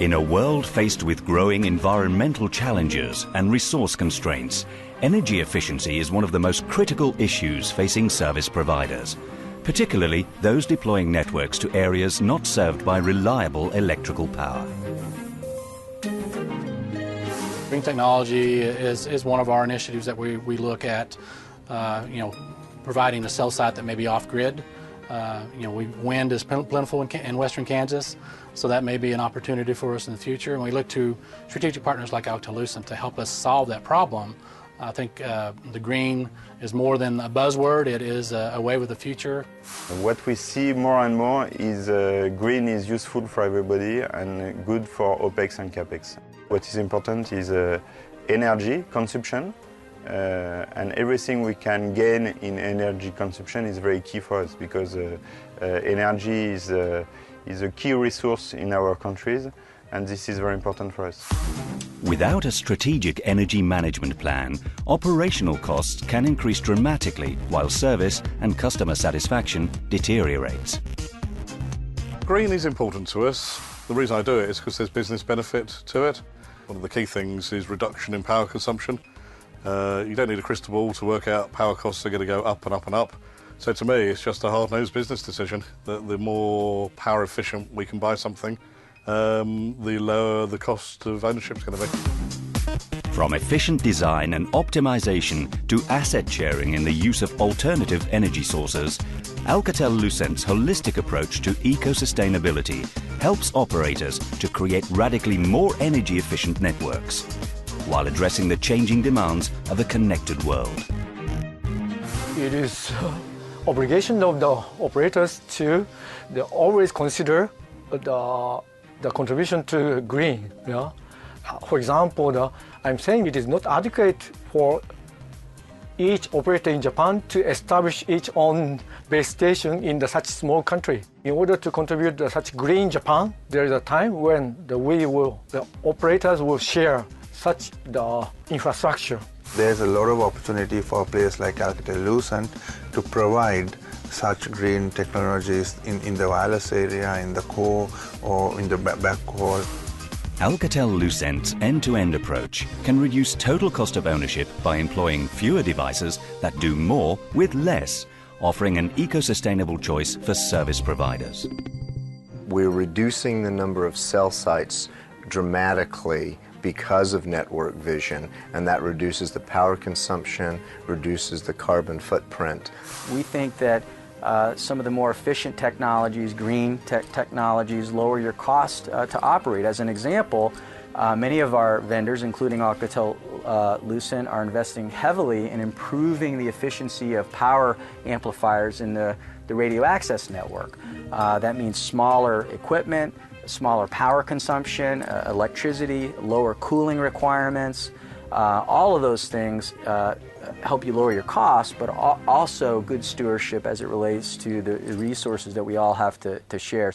In a world faced with growing environmental challenges and resource constraints, energy efficiency is one of the most critical issues facing service providers, particularly those deploying networks to areas not served by reliable electrical power. Green technology is one of our initiatives that we look at, providing a cell site that may be off-grid. Wind is plentiful in western Kansas, so that may be an opportunity for us in the future. And we look to strategic partners like Alcatel-Lucent to help us solve that problem. I think the green is more than a buzzword, it is a way with the future. What we see more and more is green is useful for everybody and good for OPEX and CAPEX. What is important is energy consumption, and everything we can gain in energy consumption is very key for us, because energy is a key resource in our countries, and this is very important for us. Without a strategic energy management plan, operational costs can increase dramatically while service and customer satisfaction deteriorates. Green is important to us. The reason I do it is because there's business benefit to it. One of the key things is reduction in power consumption. You don't need a crystal ball to work out power costs are going to go up and up and up. So to me, it's just a hard-nosed business decision that the more power efficient we can buy something, the lower the cost of ownership is going to be. From efficient design and optimization to asset sharing in the use of alternative energy sources, Alcatel-Lucent's holistic approach to eco-sustainability helps operators to create radically more energy-efficient networks, while addressing the changing demands of a connected world. It is obligation of the operators to always consider the contribution to green. For example, I'm saying it is not adequate for each operator in Japan to establish its own base station in such small country. In order to contribute to such green Japan, there is a time when the operators will share such the infrastructure. There's a lot of opportunity for players like Alcatel-Lucent to provide such green technologies in the wireless area, in the core or in the backhaul. Alcatel-Lucent's end-to-end approach can reduce total cost of ownership by employing fewer devices that do more with less, offering an eco-sustainable choice for service providers. We're reducing the number of cell sites dramatically because of network vision, and that reduces the power consumption, reduces the carbon footprint. We think that some of the more efficient technologies, green technologies, lower your cost to operate. As an example, many of our vendors, including Alcatel-Lucent, are investing heavily in improving the efficiency of power amplifiers in the radio access network. That means smaller equipment, smaller power consumption, electricity, lower cooling requirements. All of those things help you lower your costs, but also good stewardship as it relates to the resources that we all have to share.